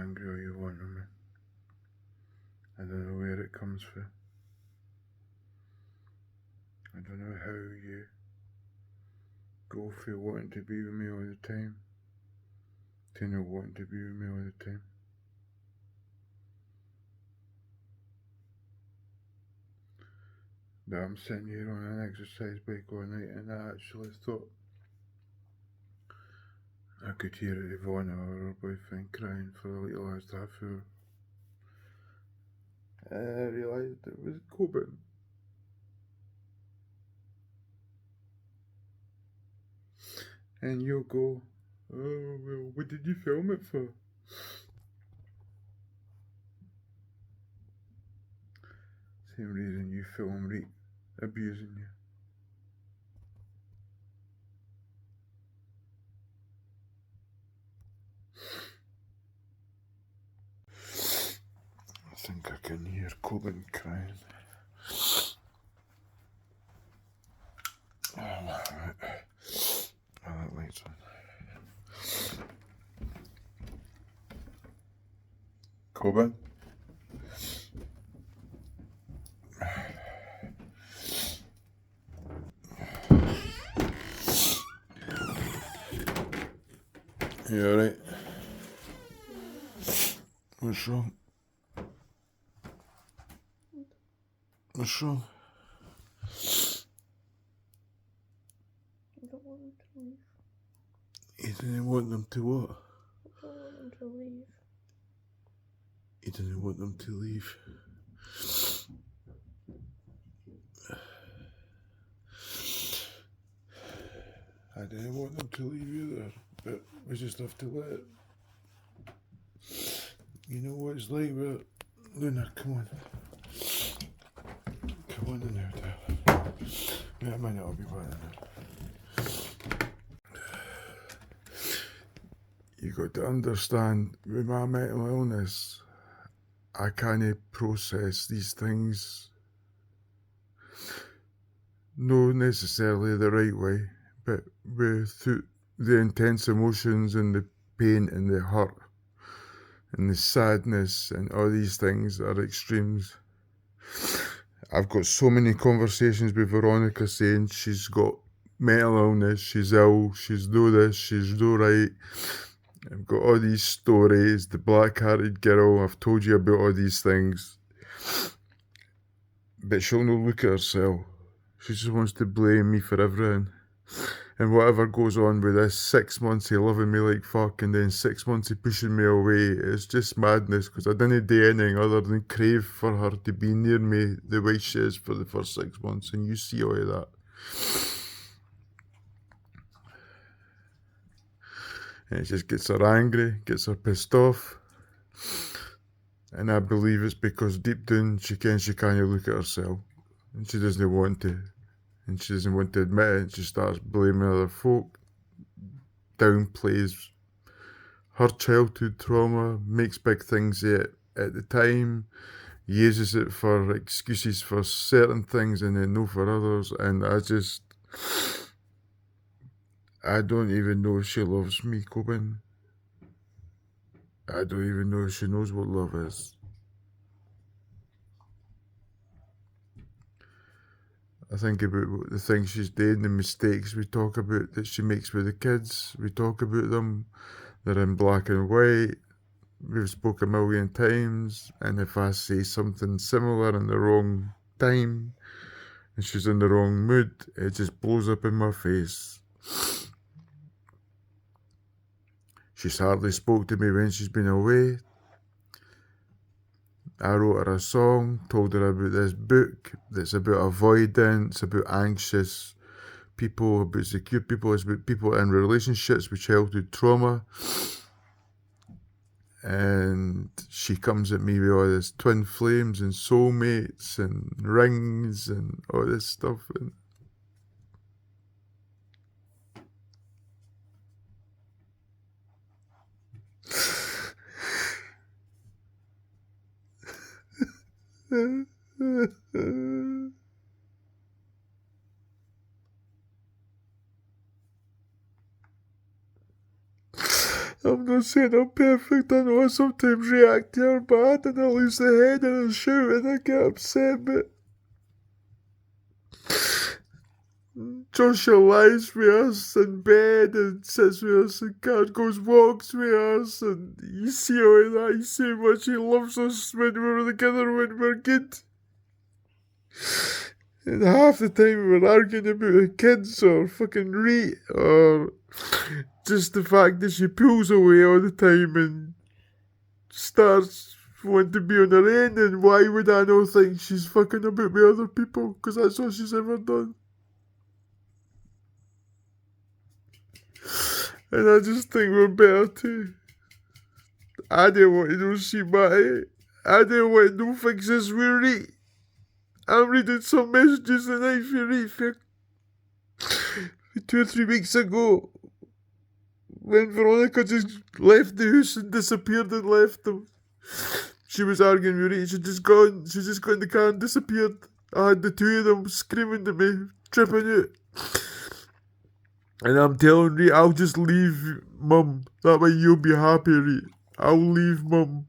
angry all you want with me. I don't know where it comes from. I don't know how you go for wanting to be with me all the time to not wanting to be with me all the time. But I'm sitting here on an exercise bike all night and I actually thought I could hear Yvonne or her boyfriend crying for the little last half hour. And I realised it was Coben. And you'll go, oh well, what did you film it for? Same reason you film rape abusing you. I think I can hear Coben crying. Oh, right. Oh, that light's on. Coben? You alright? What's wrong? What's wrong? I don't want them to leave. You didn't want them to what? I don't want them to leave. You didn't want them to leave. I didn't want them to leave either, but we just have to let it. You know what it's like, but Luna, come on. Come on in there, darling. Yeah, I might not be better now. You got to understand, with my mental illness, I can't process these things, no necessarily the right way, but with the intense emotions and the pain and the hurt and the sadness and all these things are extremes. I've got so many conversations with Veronica saying she's got mental illness, she's ill, she's do this, she's do right. I've got all these stories, the black-hearted girl, I've told you about all these things. But she'll not look at herself. She just wants to blame me for everything. And whatever goes on with this 6 months of loving me like fuck and then 6 months of pushing me away, it's just madness because I didn't do anything other than crave for her to be near me the way she is for the first 6 months, and you see all of that. And it just gets her angry, gets her pissed off. And I believe it's because deep down she can't look at herself. And she doesn't want to. And she doesn't want to admit it. And she starts blaming other folk. Downplays her childhood trauma. Makes big things at the time. Uses it for excuses for certain things and then no for others. And I don't even know if she loves me, Coben. I don't even know if she knows what love is. I think about the things she's doing, the mistakes we talk about that she makes with the kids. We talk about them. They're in black and white. We've spoke a million times. And if I say something similar in the wrong time and she's in the wrong mood, it just blows up in my face. She's hardly spoke to me when she's been away. I wrote her a song, told her about this book that's about avoidance, about anxious people, about secure people, it's about people in relationships with childhood trauma. And she comes at me with all this twin flames and soulmates and rings and all this stuff. And I'm not saying I'm perfect. I know I sometimes react to her bad and I lose the head and I shout and I get upset, but Joshua lies with us in bed and sits with us and goes walks with us, and you see how that you see how much he loves us when we're together, when we're good. And half the time we're arguing about the kids or fucking rate or just the fact that she pulls away all the time and starts wanting to be on her own, and why would I not think she's fucking about with other people? Because that's all she's ever done. And I just think we're better too. I don't want to know see my I don't want no fixes with Rate. I'm reading some messages tonight for Rate for 2 or 3 weeks ago, when Veronica just left the house and disappeared and left them. She was arguing with Rate. She just got in the car and disappeared. I had the two of them screaming at me, tripping out. And I'm telling Rate, I'll just leave Mum. That way you'll be happy, Rate. I'll leave Mum.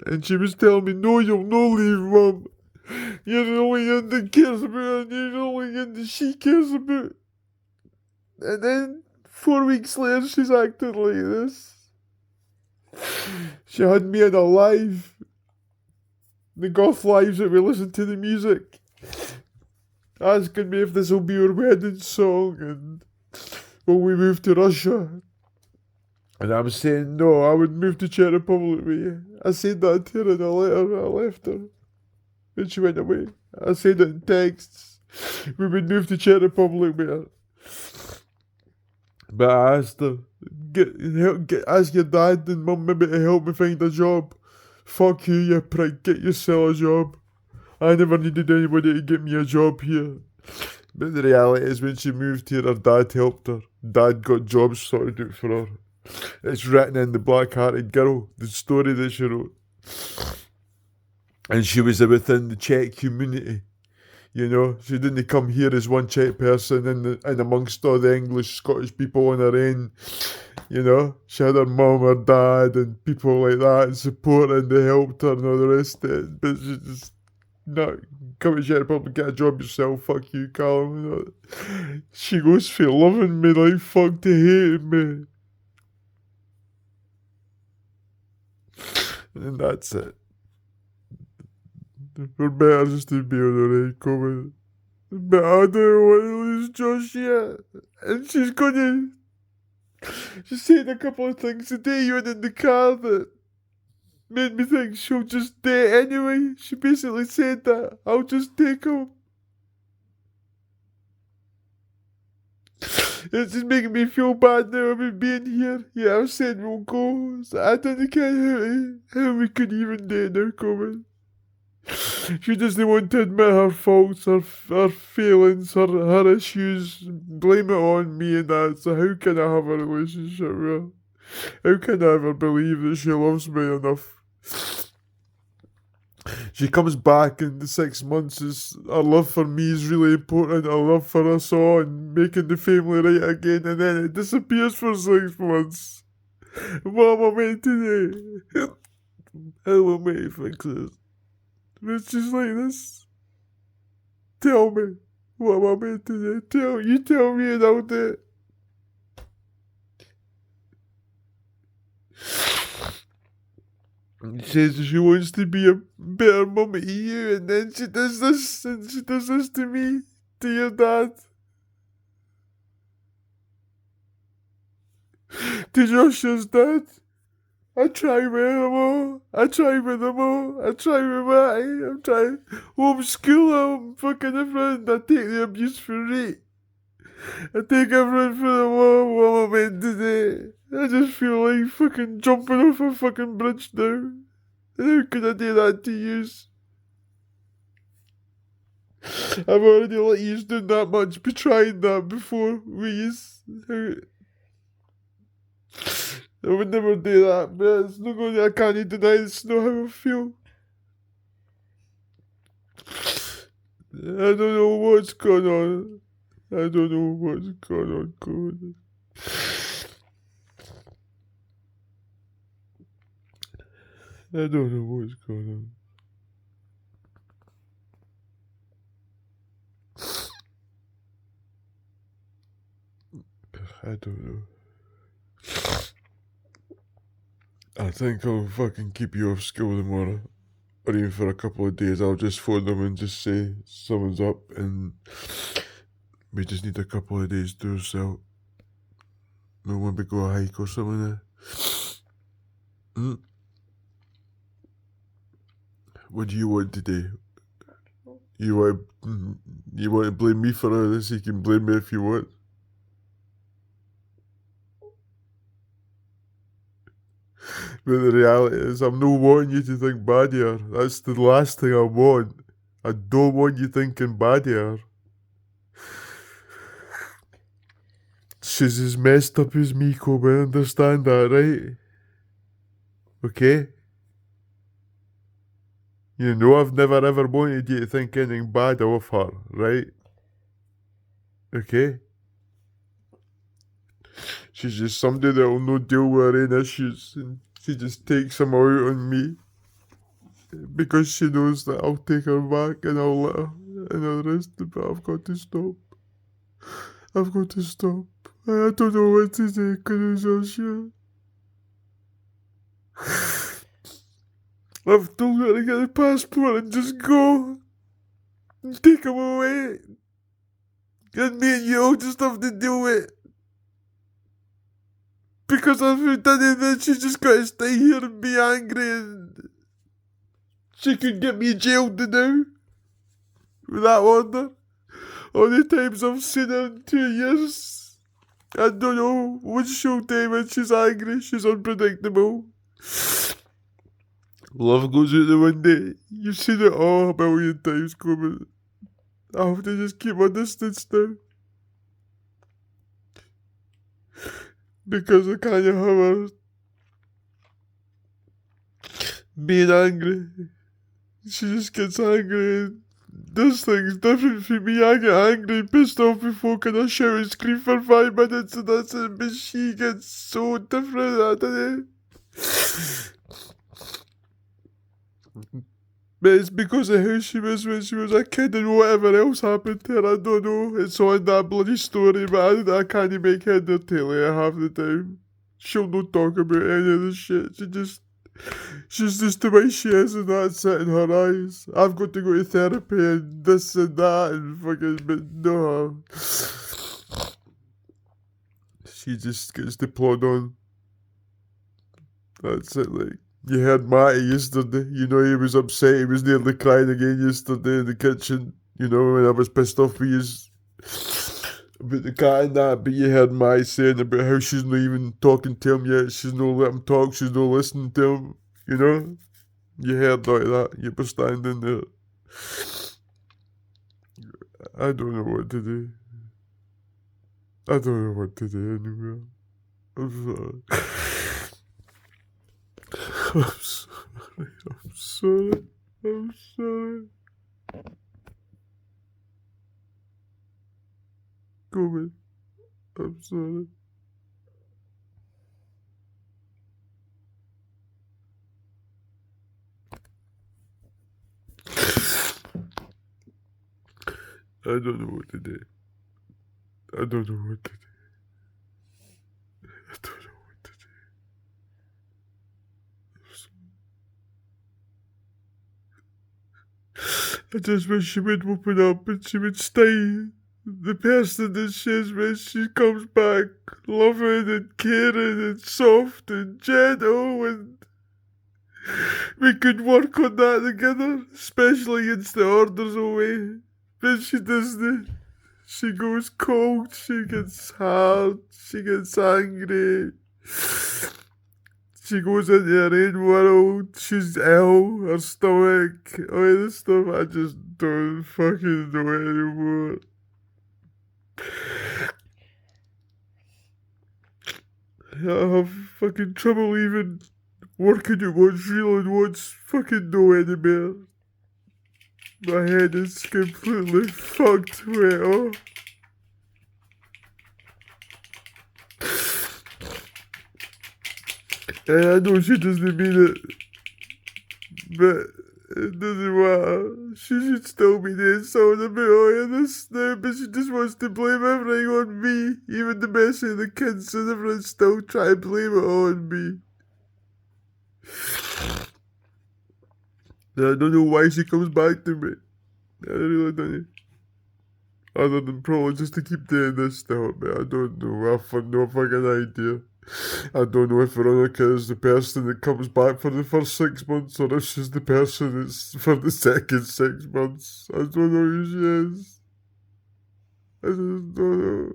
And she was telling me, no, you'll not leave Mum. You're the only one that cares about her, and you're the only one that she cares about. And then 4 weeks later, she's acting like this. She had me in a live. The goth lives that we listen to the music. Asking me if this will be our wedding song and will we move to Russia. And I'm saying no, I would move to Czech Republic with you. I said that to her in a letter. I left her when she went away. I said it in texts. We would move to Czech Republic with her. But I asked her, ask your dad and mum maybe to help me find a job. Fuck you, you prick, get yourself a job. I never needed anybody to get me a job here. But the reality is when she moved here, her dad helped her. Dad got jobs sorted out for her. It's written in The Black-Hearted Girl, the story that she wrote. And she was within the Czech community. You know, she didn't come here as one Czech person and amongst all the English, Scottish people on her own. You know, she had her mum, her dad, and people like that, and support, and they helped her and all the rest of it. But she just, no, come to Czech Republic, get a job yourself, fuck you, Callum. You know? She goes for loving me like fuck to hating me. And that's it. We're better just to be on our own coming. But I don't want to lose Josh yet. And she's gonna... She said a couple of things today when in the car that made me think she'll just date anyway. She basically said that I'll just take him. It's just making me feel bad now about being here. Yeah, I've said we'll go. So I don't care how we could even date now, Corbin. She doesn't want to admit her faults, her failings, her issues, blame it on me and that. So how can I have a relationship with her? How can I ever believe that she loves me enough? She comes back in the 6 months. Her love for me is really important. Her love for us all and making the family right again. And then it disappears for 6 months. What am I meant to do? How am I to fix this? It's just like this. Tell me. What am I meant to do? You tell me and I'll do it. She says she wants to be a better mum to you, and then she does this, and she does this to me, to your dad. To Joshua's dad. I try with them all. I try with Matty. I'm trying homeschool him, fucking everything. I take the abuse for Rate. I take everything for the wall. What am I meant to do? I just feel like fucking jumping off a fucking bridge now. How could I do that to you? I've already let you do that much, be trying that before we use. I would never do that, but it's not going. I can't deny it's not how I feel. I don't know what's going on. I don't know what's going on, Corbin. I don't know what's going on. I don't know. I think I'll fucking keep you off school tomorrow. Or even for a couple of days. I'll just phone them and just say someone's up and we just need a couple of days to ourselves. No one to go a hike or something. What do you want to do? You want to blame me for all this? You can blame me if you want. But the reality is, I'm not wanting you to think bad here. That's the last thing I want. I don't want you thinking bad here. She's as messed up as me, Kobe. Understand that, right? Okay? You know I've never ever wanted you to think anything bad of her, right? Okay? She's just somebody that'll not deal with her own issues, and she just takes them out on me. Because she knows that I'll take her back and I'll let her and all the rest, but I've got to stop. I've got to stop. I don't know what to do, Joshua. I've told her to get a passport and just go. And take him away. And me and you just have to do it. Because I've done it, then she's just got to stay here and be angry, and she could get me jailed now. With that order. All the times I've seen her in 2 years. I don't know what she'll do when she's angry. She's unpredictable. Love goes out the window. You've seen it all a million times coming. I have to just keep my distance now. Because I can't have her being angry. She just gets angry and does things different from me. I get angry and pissed off before and I shout and scream for 5 minutes and that's it. But she gets so different, I don't know. But it's because of who she was when she was a kid and whatever else happened to her, I don't know. It's all in that bloody story, but I can't make head or tail of it half the time. She'll not talk about any of this shit. She's just the way she is and that's it in her eyes. I've got to go to therapy and this and that and fucking, but no. She just gets to plod on. That's it, like. You heard Matty yesterday, you know, he was upset, he was nearly crying again yesterday in the kitchen, you know, when I was pissed off with you about the cat and that, but you heard Matty saying about how she's not even talking to him yet, she's not letting him talk, she's not listening to him, you know? You heard like that, you were standing there. I don't know what to do. I don't know what to do anymore. I'm sorry. I'm sorry. I'm sorry. Go on. I'm sorry. I don't know what to do. I don't know what to do. I don't know what to do. I just wish she would open up and she would stay the person that she is when she comes back, loving and caring and soft and gentle, and we could work on that together, especially against the orders away. But she doesn't. She goes cold, she gets hard, she gets angry. She goes into her own world, she's ill, her stomach, all this stuff. I just don't fucking know anymore. I have fucking trouble even working at what's real and what's fucking no anymore. My head is completely fucked with it all. And I know she doesn't mean it, But it doesn't matter. She should still be doing something about all of this now, but she just wants to blame everything on me. Even the mess of the kids and everything, still try to blame it all on me. And I don't know why she comes back to me. I really don't. Other than probably just to keep doing this still, but I don't know. I've no fucking idea. I don't know if Veronica is the person that comes back for the first 6 months or if she's the person that's for the second 6 months. I don't know who she is. I just don't know.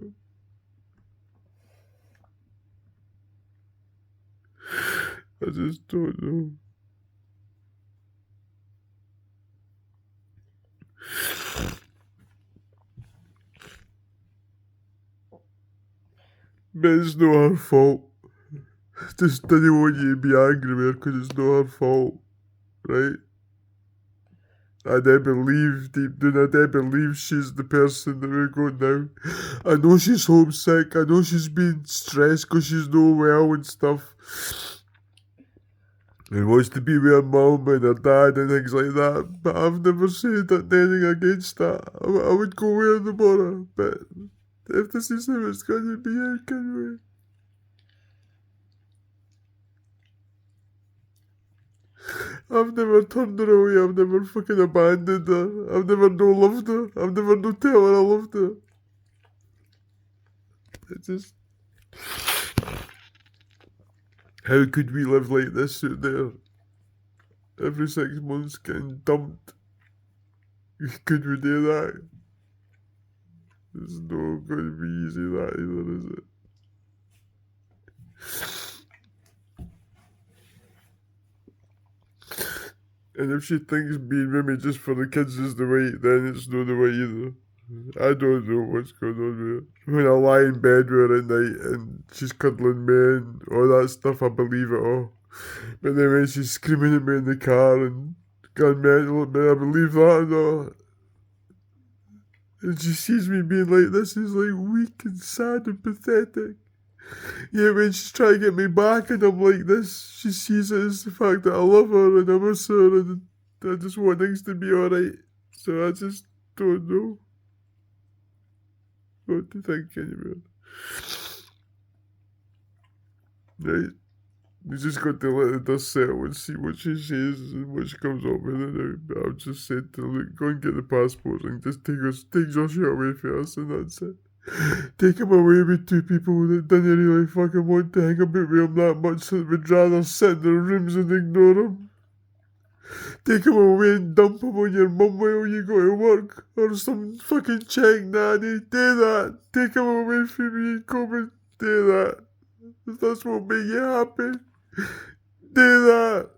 I just don't know. But it's not her fault. Just didn't want you to be angry with her because it's not her fault, right? I do believe, deep down, I do believe she's the person that we're going now. I know she's homesick, I know she's been stressed because she's not well and stuff. And wants to be with her mum and her dad and things like that, but I've never said anything against that. I would go with her tomorrow, but if this is how it's going to be, how can we? I've never turned her away, I've never fucking abandoned her, I've never no loved her, I've never no tell her I loved her. It just... How could we live like this out there? Every 6 months getting dumped. Could we do that? It's not going to be easy that either, is it? And if she thinks being with me just for the kids is the way, then it's not the way either. I don't know what's going on with her. When I lie in bed with her at night and she's cuddling me and all that stuff, I believe it all. But then when she's screaming at me in the car and gone mental at me, I believe that and all. And she sees me being like this is like weak and sad and pathetic. Yeah, when she's trying to get me back and I'm like this, she sees it as the fact that I love her and I miss her and I just want things to be alright. So I just don't know what to think anymore. Right? You just got to let the dust settle and see what she says and what she comes up with. And I've just said to Luke, go and get the passport and just take Joshua away first, and that's it. Take him away with two people that didn't really fucking want to hang about with him that much, that would rather sit in their rooms and ignore him. Take him away and dump him on your mum while you go to work, or some fucking check nanny. Do that. Take him away from me and come and do that. If that's what make you happy, do that.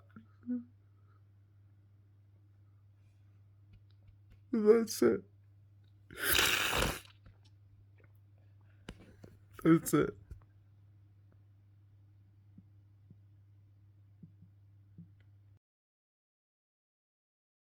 That's it. That's it.